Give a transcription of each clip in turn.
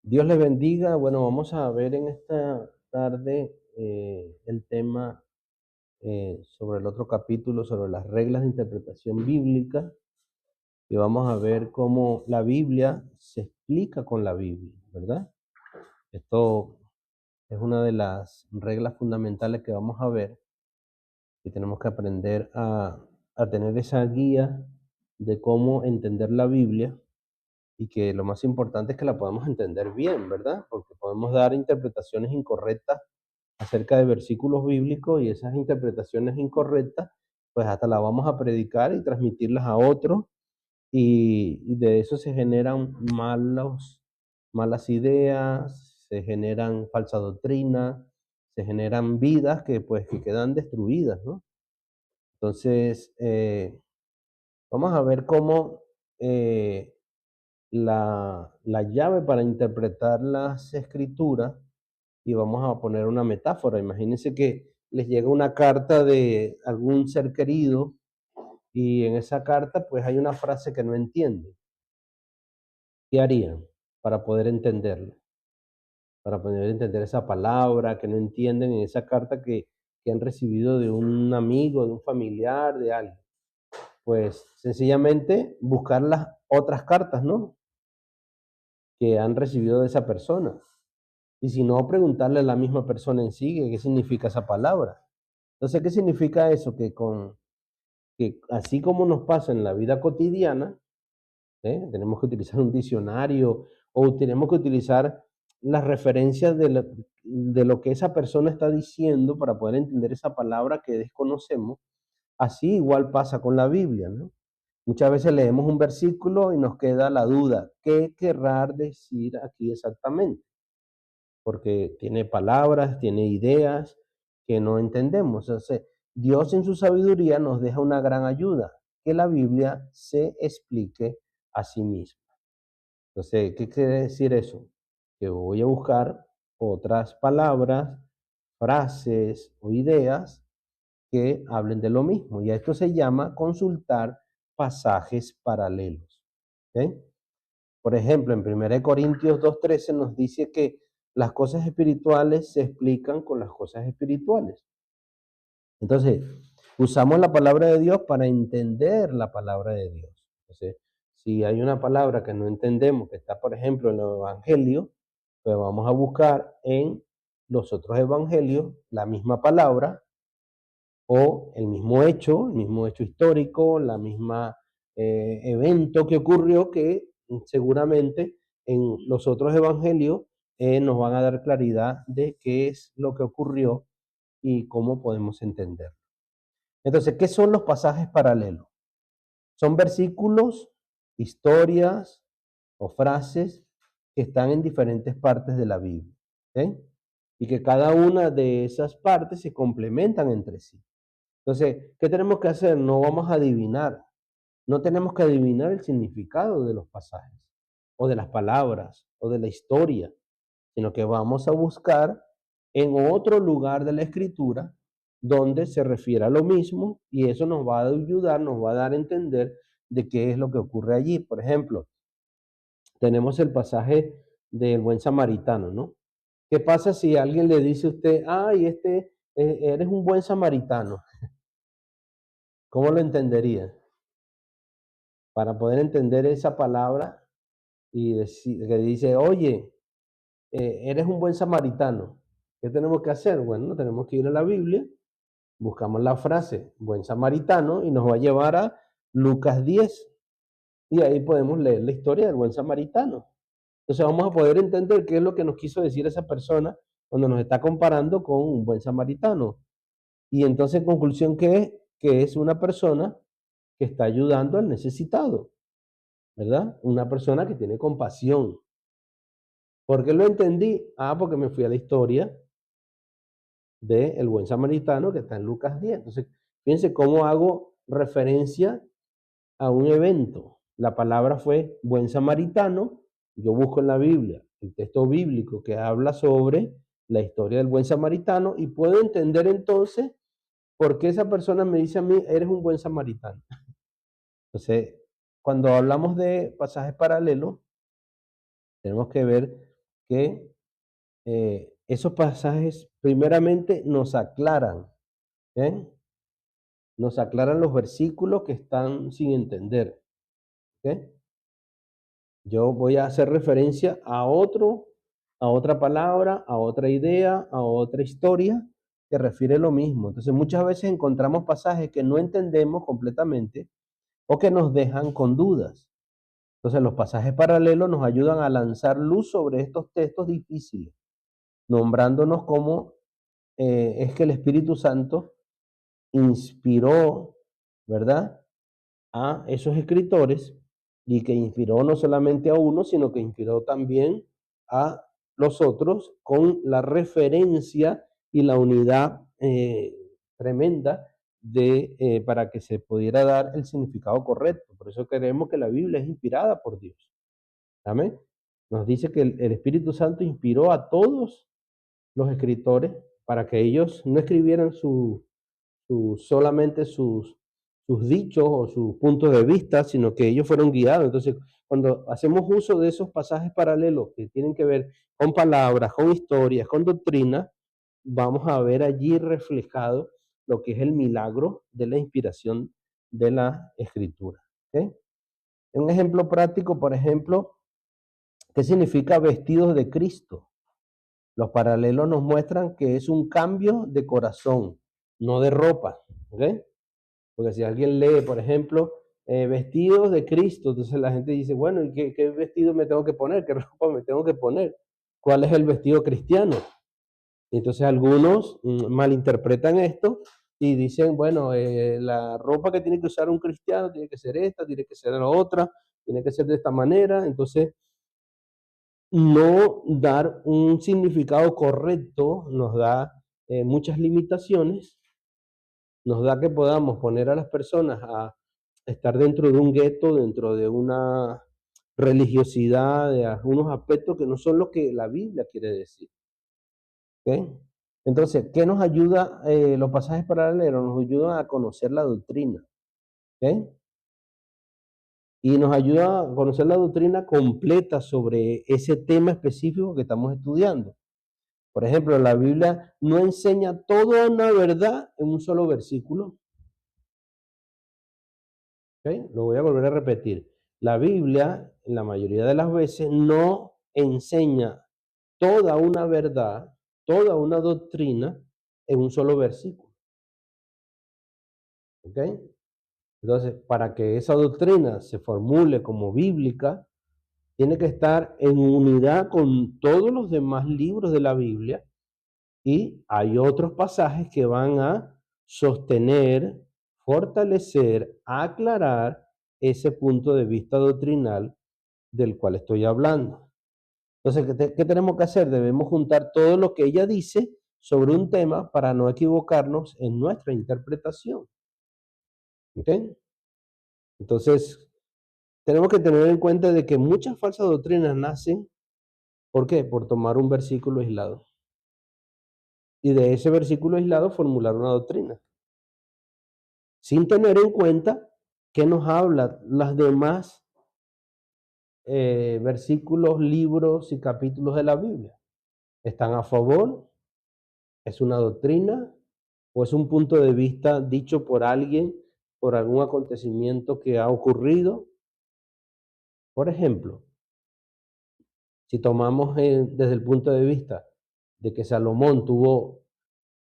Dios les bendiga. Bueno, vamos a ver en esta tarde el tema sobre el otro capítulo, sobre las reglas de interpretación bíblica, y vamos a ver cómo la Biblia se explica con la Biblia, ¿verdad? Esto es una de las reglas fundamentales que vamos a ver, que tenemos que aprender a tener esa guía de cómo entender la Biblia y que lo más importante es que la podamos entender bien, ¿verdad? Porque podemos dar interpretaciones incorrectas acerca de versículos bíblicos y esas interpretaciones incorrectas, pues hasta las vamos a predicar y transmitirlas a otros y de eso se generan malas ideas, se generan falsa doctrina, se generan vidas que pues que quedan destruidas, ¿no? Entonces, vamos a ver cómo la llave para interpretar las escrituras, y vamos a poner una metáfora. Imagínense que les llega una carta de algún ser querido y en esa carta pues hay una frase que no entiende. ¿Qué harían para poder entenderla? Para poder entender esa palabra que no entienden en esa carta que han recibido de un amigo, de un familiar, de alguien. Pues sencillamente buscar las otras cartas, ¿no? Que han recibido de esa persona. Y si no, preguntarle a la misma persona en sí qué significa esa palabra. Entonces, ¿qué significa eso? Que así como nos pasa en la vida cotidiana, tenemos que utilizar un diccionario o tenemos que utilizar las referencias de lo que esa persona está diciendo para poder entender esa palabra que desconocemos. Así igual pasa con la Biblia, ¿no? Muchas veces leemos un versículo y nos queda la duda, ¿qué querrá decir aquí exactamente? Porque tiene palabras, tiene ideas que no entendemos. Entonces, Dios en su sabiduría nos deja una gran ayuda, que la Biblia se explique a sí misma. Entonces, ¿qué quiere decir eso? Que voy a buscar otras palabras, frases o ideas que hablen de lo mismo. Y a esto se llama consultar pasajes paralelos. ¿Ok? Por ejemplo, en 1 Corintios 2:13 nos dice que las cosas espirituales se explican con las cosas espirituales. Entonces, usamos la palabra de Dios para entender la palabra de Dios. Entonces, si hay una palabra que no entendemos, que está, por ejemplo, en los evangelios, pues vamos a buscar en los otros evangelios la misma palabra o el mismo hecho histórico, la misma evento que ocurrió que seguramente en los otros evangelios nos van a dar claridad de qué es lo que ocurrió y cómo podemos entender. Entonces, ¿qué son los pasajes paralelos? Son versículos, historias o frases que están en diferentes partes de la Biblia, ¿ok? Y que cada una de esas partes se complementan entre sí. Entonces, ¿qué tenemos que hacer? No vamos a adivinar, no tenemos que adivinar el significado de los pasajes, o de las palabras, o de la historia, sino que vamos a buscar en otro lugar de la escritura donde se refiere a lo mismo y eso nos va a ayudar, nos va a dar a entender de qué es lo que ocurre allí. Por ejemplo, tenemos el pasaje del buen samaritano, ¿no? ¿Qué pasa si alguien le dice a usted, ay, eres un buen samaritano? ¿Cómo lo entendería? Para poder entender esa palabra y decir, que dice, oye, eres un buen samaritano. ¿Qué tenemos que hacer? Bueno, tenemos que ir a la Biblia, buscamos la frase buen samaritano y nos va a llevar a Lucas 10 y ahí podemos leer la historia del buen samaritano. Entonces vamos a poder entender qué es lo que nos quiso decir esa persona cuando nos está comparando con un buen samaritano. Y entonces, en conclusión, ¿qué es? Que es una persona que está ayudando al necesitado, ¿verdad? Una persona que tiene compasión. ¿Por qué lo entendí? Porque me fui a la historia del buen samaritano que está en Lucas 10. Entonces, fíjense cómo hago referencia a un evento. La palabra fue buen samaritano. Yo busco en la Biblia el texto bíblico que habla sobre la historia del buen samaritano y puedo entender entonces por qué esa persona me dice a mí, eres un buen samaritano. Entonces, cuando hablamos de pasajes paralelos, tenemos que ver que esos pasajes primeramente nos aclaran, ¿ok? Nos aclaran los versículos que están sin entender, ¿ok? Yo voy a hacer referencia a otra palabra, a otra idea, a otra historia que refiere lo mismo. Entonces, muchas veces encontramos pasajes que no entendemos completamente o que nos dejan con dudas. Entonces, los pasajes paralelos nos ayudan a lanzar luz sobre estos textos difíciles, nombrándonos cómo es que el Espíritu Santo inspiró, ¿verdad?, a esos escritores, y que inspiró no solamente a uno, sino que inspiró también a los otros con la referencia y la unidad tremenda para que se pudiera dar el significado correcto. Por eso creemos que la Biblia es inspirada por Dios. Amén. Nos dice que el Espíritu Santo inspiró a todos los escritores para que ellos no escribieran solamente sus dichos o sus puntos de vista, sino que ellos fueron guiados. Entonces, cuando hacemos uso de esos pasajes paralelos que tienen que ver con palabras, con historias, con doctrina, vamos a ver allí reflejado lo que es el milagro de la inspiración de la escritura. ¿Ok? Un ejemplo práctico, por ejemplo, ¿qué significa vestidos de Cristo? Los paralelos nos muestran que es un cambio de corazón, no de ropa. ¿Ok? Porque si alguien lee, por ejemplo, vestidos de Cristo, entonces la gente dice, bueno, ¿y qué vestido me tengo que poner? ¿Qué ropa me tengo que poner? ¿Cuál es el vestido cristiano? Entonces algunos malinterpretan esto y dicen, bueno, la ropa que tiene que usar un cristiano tiene que ser esta, tiene que ser la otra, tiene que ser de esta manera. Entonces, no dar un significado correcto nos da muchas limitaciones, nos da que podamos poner a las personas a estar dentro de un gueto, dentro de una religiosidad, de algunos aspectos que no son lo que la Biblia quiere decir. ¿Ok? Entonces, ¿qué nos ayuda los pasajes paralelos? Nos ayudan a conocer la doctrina. ¿Ok? Y nos ayuda a conocer la doctrina completa sobre ese tema específico que estamos estudiando. Por ejemplo, la Biblia no enseña toda una verdad en un solo versículo. ¿Ok? Lo voy a volver a repetir. La Biblia, en la mayoría de las veces, no enseña toda una verdad, toda una doctrina en un solo versículo. ¿Ok? Entonces, para que esa doctrina se formule como bíblica, tiene que estar en unidad con todos los demás libros de la Biblia, y hay otros pasajes que van a sostener, fortalecer, aclarar ese punto de vista doctrinal del cual estoy hablando. Entonces, ¿qué tenemos que hacer? Debemos juntar todo lo que ella dice sobre un tema para no equivocarnos en nuestra interpretación. ¿Ok? Entonces, tenemos que tener en cuenta de que muchas falsas doctrinas nacen, ¿por qué? Por tomar un versículo aislado. Y de ese versículo aislado formular una doctrina, sin tener en cuenta qué nos habla las demás versículos, libros y capítulos de la Biblia. ¿Están a favor? ¿Es una doctrina? ¿O es un punto de vista dicho por alguien, por algún acontecimiento que ha ocurrido? Por ejemplo, si tomamos desde el punto de vista de que Salomón tuvo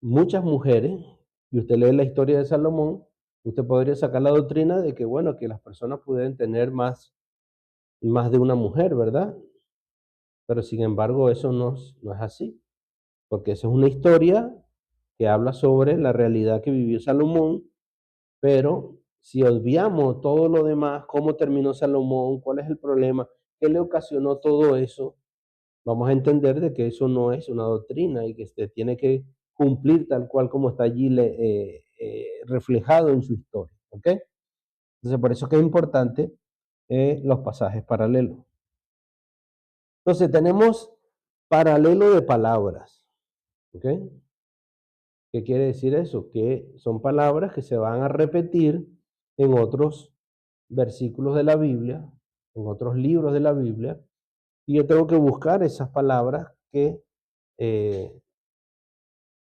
muchas mujeres, y usted lee la historia de Salomón, usted podría sacar la doctrina de que, bueno, que las personas pueden tener más de una mujer, ¿verdad? Pero sin embargo, eso no es así, porque esa es una historia que habla sobre la realidad que vivió Salomón, pero si obviamos todo lo demás, cómo terminó Salomón, cuál es el problema, qué le ocasionó todo eso, vamos a entender de que eso no es una doctrina y que usted tiene que cumplir tal cual como está allí reflejado en su historia. ¿Ok? Entonces, por eso que es importante los pasajes paralelos. Entonces, tenemos paralelo de palabras. ¿Ok? ¿Qué quiere decir eso? Que son palabras que se van a repetir en otros versículos de la Biblia, en otros libros de la Biblia, Y yo tengo que buscar esas palabras que eh,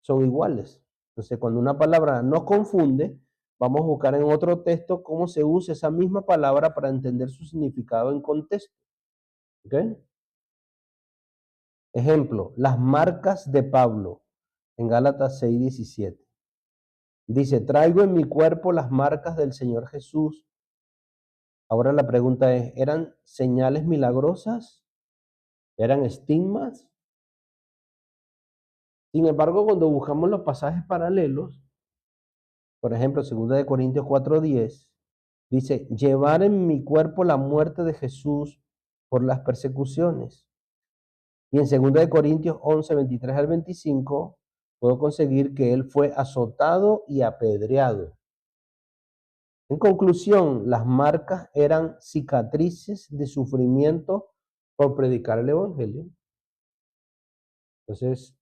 son iguales. Entonces, cuando una palabra nos confunde, vamos a buscar en otro texto cómo se usa esa misma palabra para entender su significado en contexto. ¿Ok? Ejemplo, las marcas de Pablo en Gálatas 6:17. Dice, traigo en mi cuerpo las marcas del Señor Jesús. Ahora la pregunta es, ¿eran señales milagrosas? ¿Eran estigmas? Sin embargo, cuando buscamos los pasajes paralelos, por ejemplo, 2 Corintios 4:10, dice, llevar en mi cuerpo la muerte de Jesús por las persecuciones. Y en 2 Corintios 11, 23 al 25, puedo conseguir que él fue azotado y apedreado. En conclusión, las marcas eran cicatrices de sufrimiento por predicar el Evangelio. Entonces,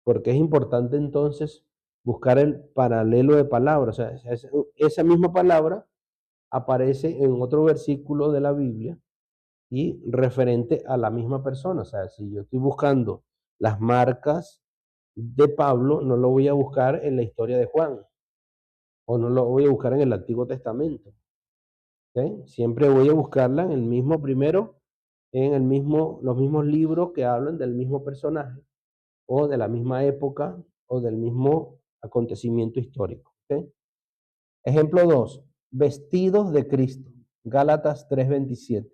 ¿por qué es importante entonces buscar el paralelo de palabras? O sea, esa misma palabra aparece en otro versículo de la Biblia y referente a la misma persona. O sea, si yo estoy buscando las marcas de Pablo, no lo voy a buscar en la historia de Juan o no lo voy a buscar en el Antiguo Testamento. ¿Ok? Siempre voy a buscarla en el mismo primero, en el mismo, los mismos libros que hablan del mismo personaje o de la misma época o del mismo acontecimiento histórico. ¿Ok? Ejemplo 2, vestidos de Cristo, Gálatas 3:27.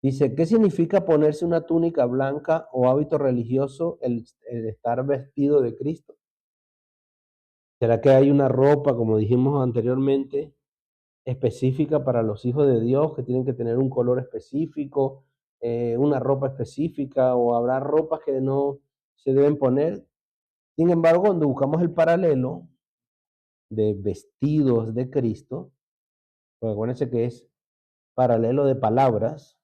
Dice, ¿qué significa ponerse una túnica blanca o hábito religioso el estar vestido de Cristo? ¿Será que hay una ropa, como dijimos anteriormente, específica para los hijos de Dios, que tienen que tener un color específico, una ropa específica, o habrá ropas que no se deben poner? Sin embargo, cuando buscamos el paralelo de vestidos de Cristo, pues acuérdense que es paralelo de palabras,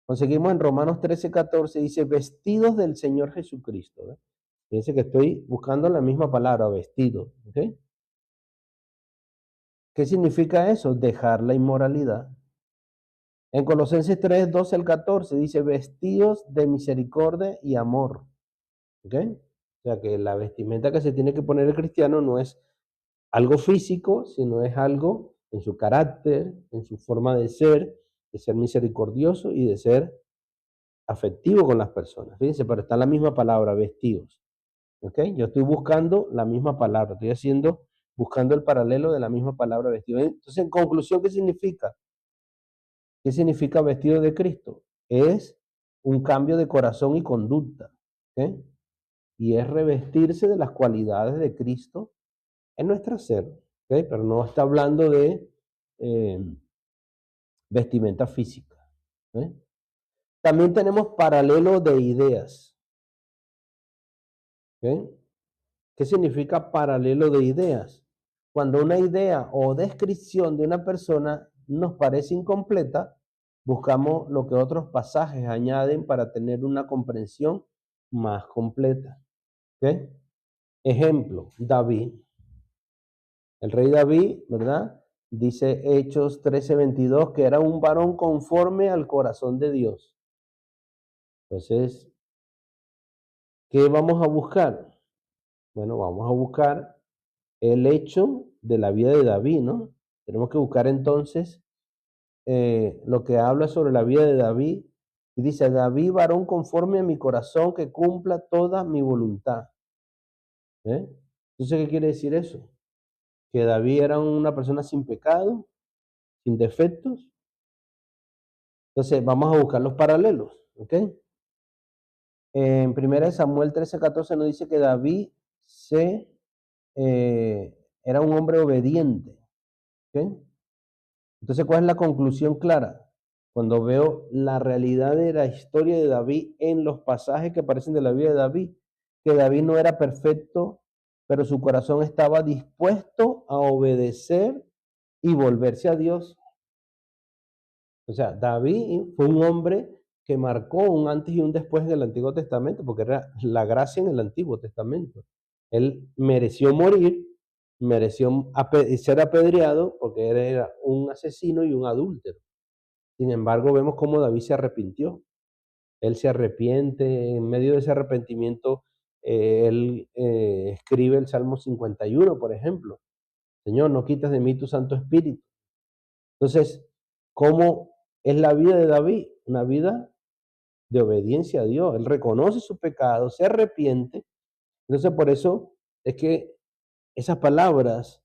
conseguimos en Romanos 13:14, dice, vestidos del Señor Jesucristo. ¿Ve? Fíjense que estoy buscando la misma palabra, vestido. ¿Ok? ¿Qué significa eso? Dejar la inmoralidad. En Colosenses 3:12 al 14 dice, vestidos de misericordia y amor. ¿Ok? O sea que la vestimenta que se tiene que poner el cristiano no es algo físico, sino es algo en su carácter, en su forma de ser misericordioso y de ser afectivo con las personas. Fíjense, pero está la misma palabra, vestidos. ¿Ok? Yo estoy buscando la misma palabra, buscando el paralelo de la misma palabra vestido. Entonces, en conclusión, ¿qué significa? ¿Qué significa vestido de Cristo? Es un cambio de corazón y conducta. ¿Ok? Y es revestirse de las cualidades de Cristo en nuestro ser. ¿Ok? Pero no está hablando de eh, vestimenta física. ¿Ok? También tenemos paralelo de ideas. ¿Ok? ¿Qué significa paralelo de ideas? Cuando una idea o descripción de una persona nos parece incompleta, buscamos lo que otros pasajes añaden para tener una comprensión más completa. ¿Ok? Ejemplo, David. El rey David, ¿verdad? Dice Hechos 13:22 que era un varón conforme al corazón de Dios. Entonces, ¿qué vamos a buscar? Bueno, vamos a buscar el hecho de la vida de David, ¿no? Tenemos que buscar entonces lo que habla sobre la vida de David. Y dice, David, varón conforme a mi corazón, que cumpla toda mi voluntad. ¿Eh? Entonces, ¿qué quiere decir eso? Que David era una persona sin pecado, sin defectos. Entonces, vamos a buscar los paralelos, ¿ok? En 1 Samuel 13:14 nos dice que David era un hombre obediente, ¿ok? Entonces, ¿cuál es la conclusión clara? Cuando veo la realidad de la historia de David en los pasajes que aparecen de la vida de David, que David no era perfecto, pero su corazón estaba dispuesto a obedecer y volverse a Dios. O sea, David fue un hombre que marcó un antes y un después en el Antiguo Testamento, porque era la gracia en el Antiguo Testamento. Él mereció morir, mereció ser apedreado, porque él era un asesino y un adúltero. Sin embargo, vemos cómo David se arrepintió. Él se arrepiente, en medio de ese arrepentimiento, él escribe el Salmo 51, por ejemplo. Señor, no quitas de mí tu Santo Espíritu. Entonces, ¿cómo es la vida de David? Una vida de obediencia a Dios. Él reconoce su pecado, se arrepiente. Entonces, por eso es que esas palabras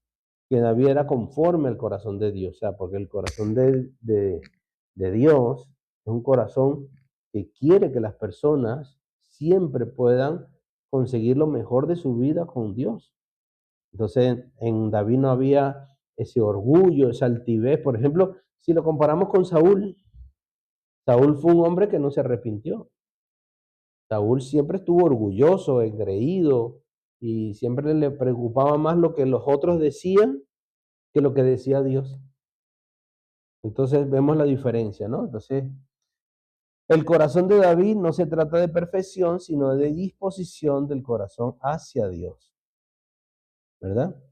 que David era conforme al corazón de Dios, o sea, porque el corazón de Dios es un corazón que quiere que las personas siempre puedan conseguir lo mejor de su vida con Dios. Entonces, en David no había ese orgullo, esa altivez. Por ejemplo, si lo comparamos con Saúl, Saúl fue un hombre que no se arrepintió. Saúl siempre estuvo orgulloso, engreído, y siempre le preocupaba más lo que los otros decían que lo que decía Dios. Entonces vemos la diferencia, ¿no? Entonces, el corazón de David no se trata de perfección, sino de disposición del corazón hacia Dios, ¿verdad?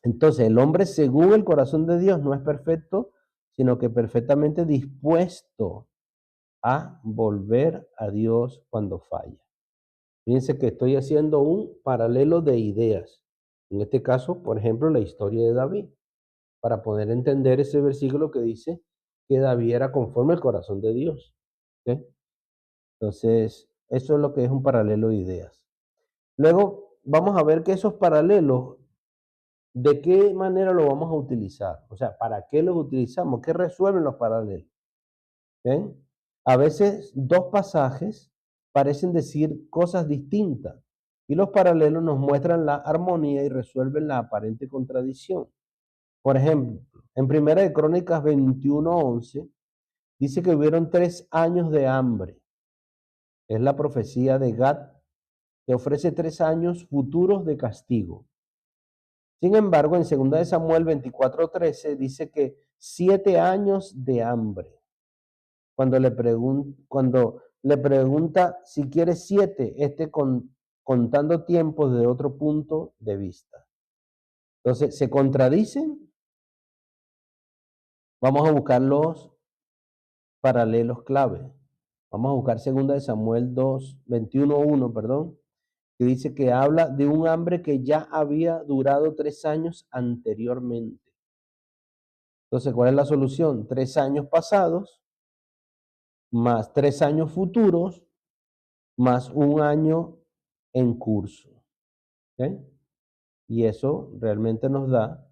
Entonces, el hombre según el corazón de Dios no es perfecto, sino que perfectamente dispuesto a volver a Dios cuando falla. Fíjense que estoy haciendo un paralelo de ideas. En este caso, por ejemplo, la historia de David, para poder entender ese versículo que dice que David era conforme al corazón de Dios. ¿Ok? Entonces, eso es lo que es un paralelo de ideas. Luego, vamos a ver que esos paralelos, ¿de qué manera lo vamos a utilizar? O sea, ¿para qué los utilizamos? ¿Qué resuelven los paralelos? ¿Ok? A veces dos pasajes parecen decir cosas distintas y los paralelos nos muestran la armonía y resuelven la aparente contradicción. Por ejemplo, en Primera de Crónicas 21:11 dice que hubieron 3 años de hambre. Es la profecía de Gad que ofrece 3 años futuros de castigo. Sin embargo, en 2 de Samuel 24:13 dice que 7 años de hambre. Cuando le pregunta si quiere 7, contando tiempos de otro punto de vista. Entonces, ¿se contradicen? Vamos a buscar los paralelos clave. Vamos a buscar 2 de Samuel 21:1, perdón, que dice que habla de un hambre que ya había durado 3 años anteriormente. Entonces, ¿cuál es la solución? 3 años pasados, más 3 años futuros, más un año en curso. ¿Ok? Y eso realmente nos da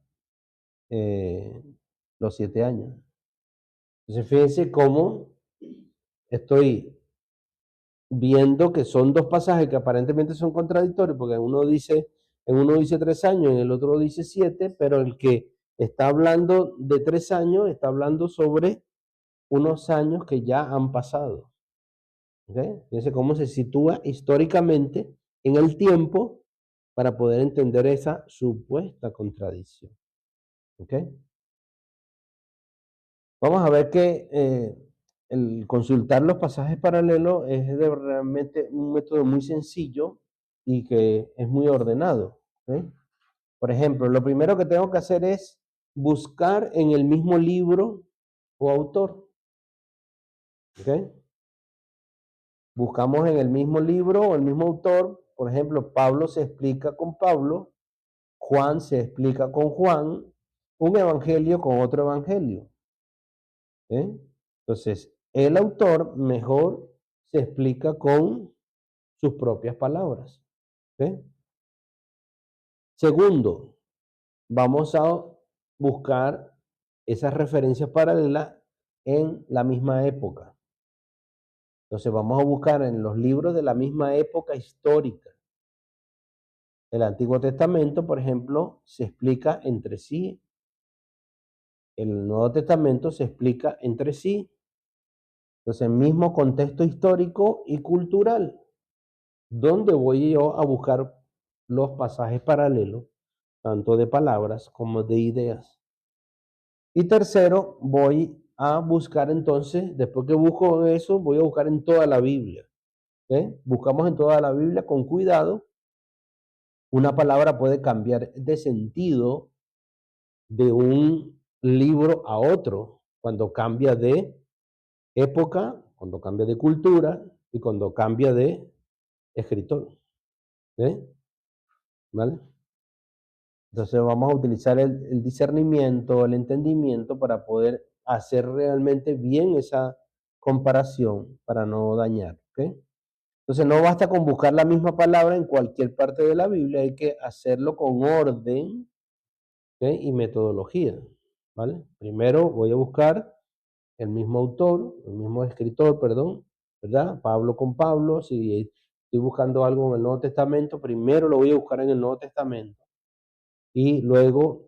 los 7 años. Entonces, fíjense cómo estoy viendo que son dos pasajes que aparentemente son contradictorios, porque en uno dice 3 años, en el otro dice 7, pero el que está hablando de 3 años está hablando sobre unos años que ya han pasado. ¿Okay? Fíjense cómo se sitúa históricamente en el tiempo para poder entender esa supuesta contradicción. ¿Okay? Vamos a ver que el consultar los pasajes paralelos es realmente un método muy sencillo y que es muy ordenado. ¿Okay? Por ejemplo, lo primero que tengo que hacer es buscar en el mismo libro o autor. ¿Okay? Buscamos en el mismo libro o el mismo autor. Por ejemplo, Pablo se explica con Pablo, Juan se explica con Juan, un evangelio con otro evangelio. Entonces, el autor mejor se explica con sus propias palabras. ¿Sí? Segundo, vamos a buscar esas referencias paralelas en la misma época. Entonces, vamos a buscar en los libros de la misma época histórica. El Antiguo Testamento, por ejemplo, se explica entre sí. El Nuevo Testamento se explica entre sí. Entonces, mismo contexto histórico y cultural. ¿Dónde voy yo a buscar los pasajes paralelos, tanto de palabras como de ideas? Y tercero, voy a buscar entonces, después que busco eso, voy a buscar en toda la Biblia. Buscamos en toda la Biblia con cuidado. Una palabra puede cambiar de sentido de un libro a otro. cuando cambia de época, cuando cambia de cultura y cuando cambia de escritor. ¿Eh? ¿Vale? Entonces vamos a utilizar el discernimiento, el entendimiento para poder hacer realmente bien esa comparación para no dañar. ¿Ok? Entonces no basta con buscar la misma palabra en cualquier parte de la Biblia, hay que hacerlo con orden, ¿ok? Y metodología. ¿Vale? Primero voy a buscar el mismo autor, el mismo escritor, perdón, ¿verdad? Pablo con Pablo, si estoy buscando algo en el Nuevo Testamento, primero lo voy a buscar en el Nuevo Testamento y luego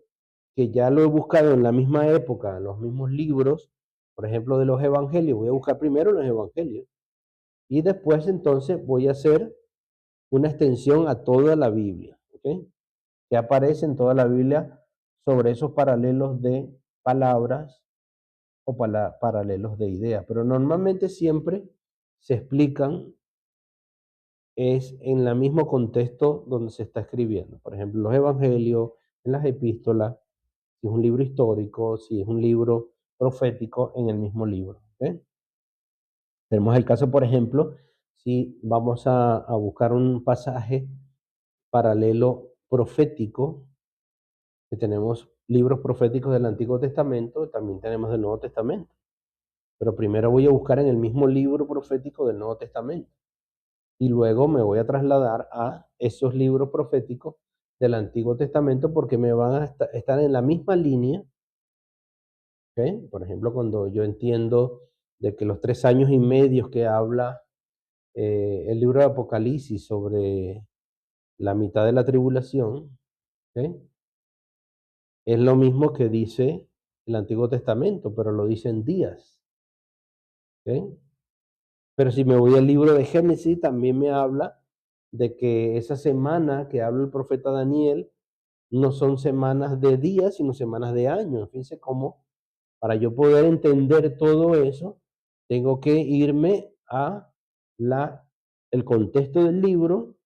que ya lo he buscado en la misma época, en los mismos libros, por ejemplo, de los evangelios, voy a buscar primero los evangelios y después entonces voy a hacer una extensión a toda la Biblia, ¿ok? Que aparece en toda la Biblia sobre esos paralelos de palabras o paralelos de ideas, pero normalmente siempre se explican es en el mismo contexto donde se está escribiendo. Por ejemplo, los evangelios, en las epístolas, si es un libro histórico, si es un libro profético, en el mismo libro. ¿Ok? Tenemos el caso, por ejemplo, si vamos a buscar un pasaje paralelo profético, que tenemos libros proféticos del Antiguo Testamento, también tenemos del Nuevo Testamento. Pero primero voy a buscar en el mismo libro profético del Nuevo Testamento. Y luego me voy a trasladar a esos libros proféticos del Antiguo Testamento porque me van a estar en la misma línea. ¿Ok? Por ejemplo, cuando yo entiendo de que los 3 años y medio que habla el libro de Apocalipsis sobre la mitad de la tribulación, ¿ok? Es lo mismo que dice el Antiguo Testamento, pero lo dice en días. ¿Ok? Pero si me voy al libro de Génesis, también me habla de que esa semana que habla el profeta Daniel no son semanas de días, sino semanas de años. Fíjense cómo, para yo poder entender todo eso, tengo que irme a el contexto del libro,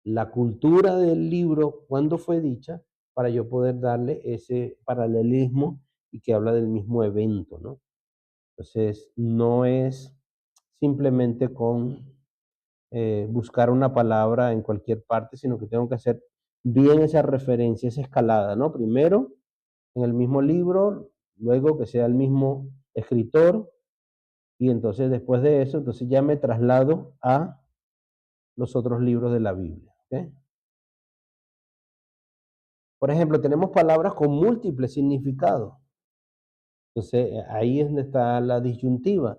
la cultura del libro, cuándo fue dicha, para yo poder darle ese paralelismo y que habla del mismo evento, ¿no? Entonces, no es simplemente con buscar una palabra en cualquier parte, sino que tengo que hacer bien esa referencia, esa escalada, ¿no? Primero en el mismo libro, luego que sea el mismo escritor, y entonces después de eso, entonces ya me traslado a los otros libros de la Biblia. ¿Ok? Por ejemplo, tenemos palabras con múltiples significados. Entonces, ahí es donde está la disyuntiva.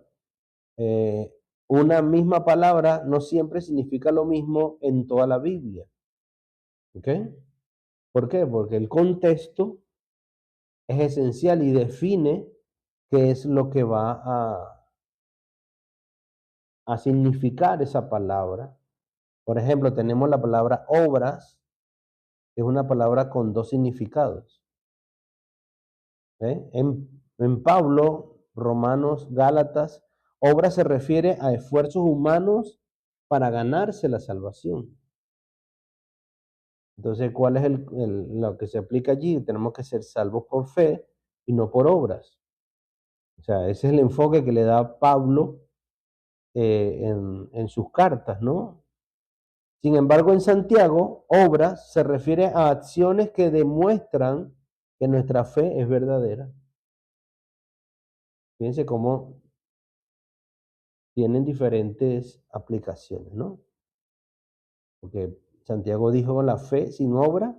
Eh, una misma palabra no siempre significa lo mismo en toda la Biblia. ¿Ok? ¿Por qué? Porque el contexto es esencial y define qué es lo que va a significar esa palabra. Por ejemplo, tenemos la palabra obras, que es una palabra con dos significados. ¿Eh? En Pablo, Romanos, Gálatas, obra se refiere a esfuerzos humanos para ganarse la salvación. Entonces, ¿cuál es lo que se aplica allí? Tenemos que ser salvos por fe y no por obras. O sea, ese es el enfoque que le da Pablo en sus cartas, ¿no? Sin embargo, en Santiago, obras se refiere a acciones que demuestran que nuestra fe es verdadera. Fíjense cómo tienen diferentes aplicaciones, ¿no? Porque Santiago dijo, la fe sin obra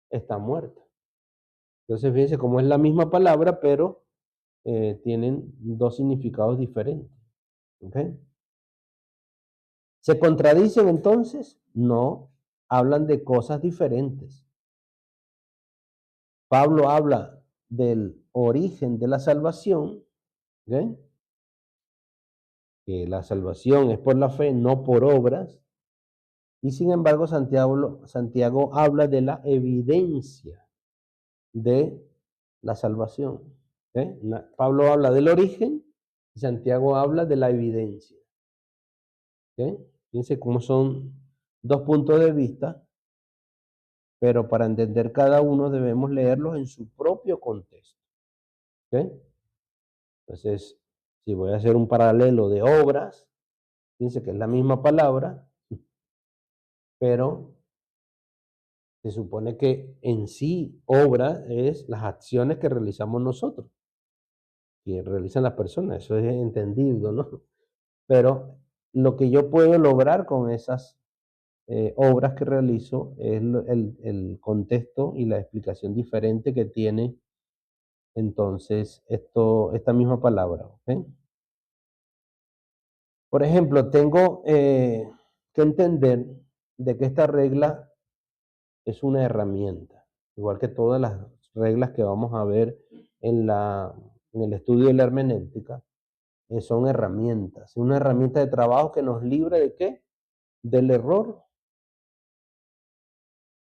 está muerta. Entonces, fíjense cómo es la misma palabra, pero tienen dos significados diferentes. ¿Ok? ¿Se contradicen entonces? No, hablan de cosas diferentes. Pablo habla del origen de la salvación, ¿ok? Que la salvación es por la fe, no por obras. Y sin embargo, Santiago habla de la evidencia de la salvación. ¿Ok? Pablo habla del origen y Santiago habla de la evidencia. ¿Ok? Fíjense cómo son dos puntos de vista, pero para entender cada uno debemos leerlos en su propio contexto. ¿Ok? Entonces, si voy a hacer un paralelo de obras, fíjense que es la misma palabra, pero se supone que en sí obra es las acciones que realizamos nosotros, que realizan las personas, eso es entendido, ¿no? Pero lo que yo puedo lograr con esas obras que realizo es el contexto y la explicación diferente que tiene entonces esta misma palabra, ¿ok? Por ejemplo, tengo que entender de que esta regla es una herramienta, igual que todas las reglas que vamos a ver en en el estudio de la hermenéutica, son herramientas, una herramienta de trabajo que nos libra ¿de qué? Del error,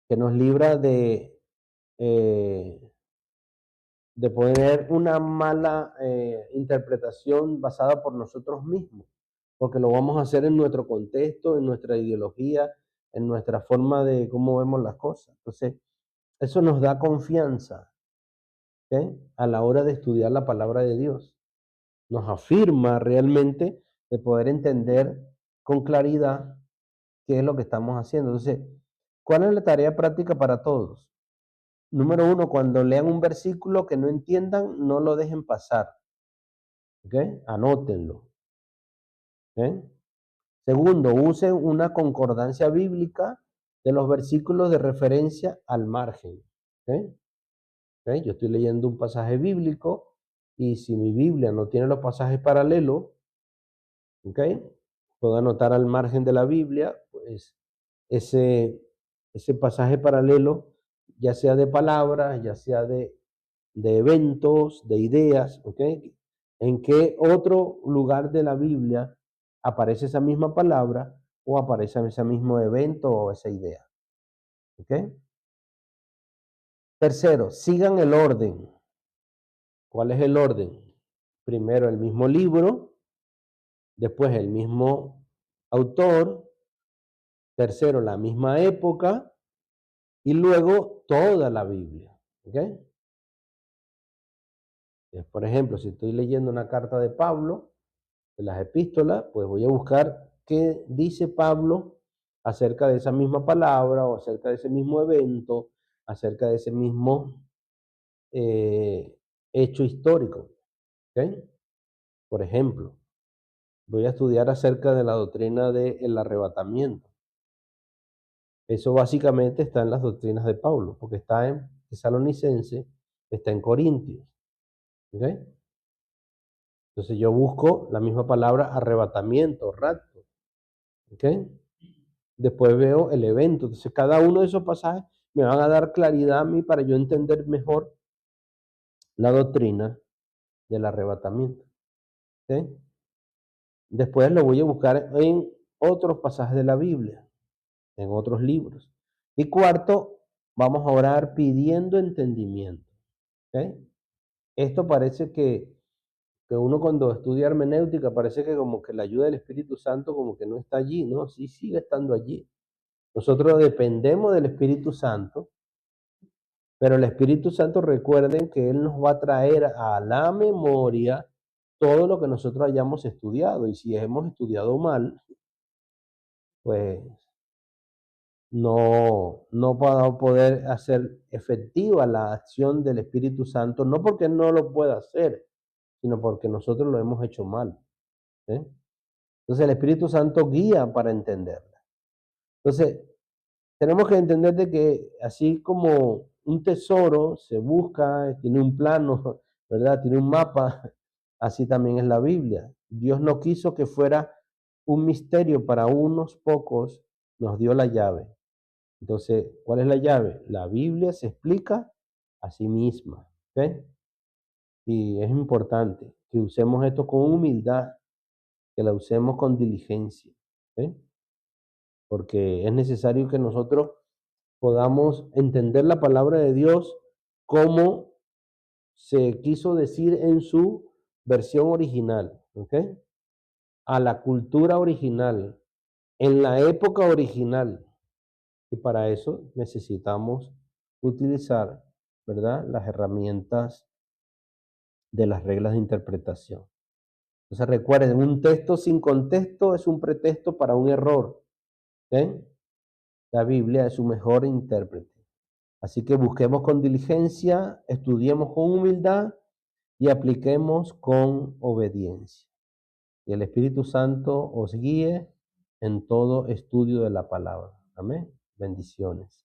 que nos libra eh, de poner una mala interpretación basada por nosotros mismos, porque lo vamos a hacer en nuestro contexto, en nuestra ideología, en nuestra forma de cómo vemos las cosas. Entonces, eso nos da confianza, ¿ok? A la hora de estudiar la palabra de Dios. Nos afirma realmente de poder entender con claridad qué es lo que estamos haciendo. Entonces, ¿cuál es la tarea práctica para todos? Número uno, cuando lean un versículo que no entiendan, no lo dejen pasar, ¿ok? Anótenlo, ¿ok? Segundo, usen una concordancia bíblica de los versículos de referencia al margen, ¿ok? ¿Ok? Yo estoy leyendo un pasaje bíblico y si mi Biblia no tiene los pasajes paralelos, ¿ok? Puedo anotar al margen de la Biblia, pues ese, ese pasaje paralelo, ya sea de palabras, ya sea de eventos, de ideas, ¿ok? ¿En qué otro lugar de la Biblia aparece esa misma palabra o aparece ese mismo evento o esa idea? ¿Ok? Tercero, sigan el orden. ¿Cuál es el orden? Primero el mismo libro, después el mismo autor, tercero la misma época y luego toda la Biblia. ¿Ok? Por ejemplo, si estoy leyendo una carta de Pablo, de las epístolas, pues voy a buscar qué dice Pablo acerca de esa misma palabra o acerca de ese mismo evento, acerca de ese mismo eh, hecho histórico. ¿Ok? Por ejemplo, voy a estudiar acerca de la doctrina del arrebatamiento. Eso básicamente está en las doctrinas de Pablo, porque está en Tesalonicense, está en Corintios. ¿Ok? Entonces yo busco la misma palabra arrebatamiento, rapto. ¿Ok? Después veo el evento. Entonces cada uno de esos pasajes me van a dar claridad a mí para yo entender mejor la doctrina del arrebatamiento. ¿Ok? Después lo voy a buscar en otros pasajes de la Biblia, en otros libros. Y cuarto, vamos a orar pidiendo entendimiento. ¿Ok? Esto parece que uno cuando estudia hermenéutica parece que como que la ayuda del Espíritu Santo como que no está allí, ¿no? Sí sigue estando allí. Nosotros dependemos del Espíritu Santo, pero el Espíritu Santo recuerden que Él nos va a traer a la memoria todo lo que nosotros hayamos estudiado. Y si hemos estudiado mal, pues no va a poder hacer efectiva la acción del Espíritu Santo, no porque no lo pueda hacer, sino porque nosotros lo hemos hecho mal. ¿Eh? Entonces el Espíritu Santo guía para entenderla. Entonces, tenemos que entender de que así como un tesoro se busca, tiene un plano, ¿verdad? Tiene un mapa, así también es la Biblia. Dios no quiso que fuera un misterio para unos pocos, nos dio la llave. Entonces, ¿cuál es la llave? La Biblia se explica a sí misma, ¿ok? Y es importante que usemos esto con humildad, que la usemos con diligencia, ¿ok? Porque es necesario que nosotros podamos entender la palabra de Dios como se quiso decir en su versión original, ¿ok? A la cultura original, en la época original. Y para eso necesitamos utilizar, ¿verdad? Las herramientas de las reglas de interpretación. Entonces recuerden, un texto sin contexto es un pretexto para un error. ¿Ok? La Biblia es su mejor intérprete. Así que busquemos con diligencia, estudiemos con humildad y apliquemos con obediencia. Y el Espíritu Santo os guíe en todo estudio de la palabra. Amén. Bendiciones.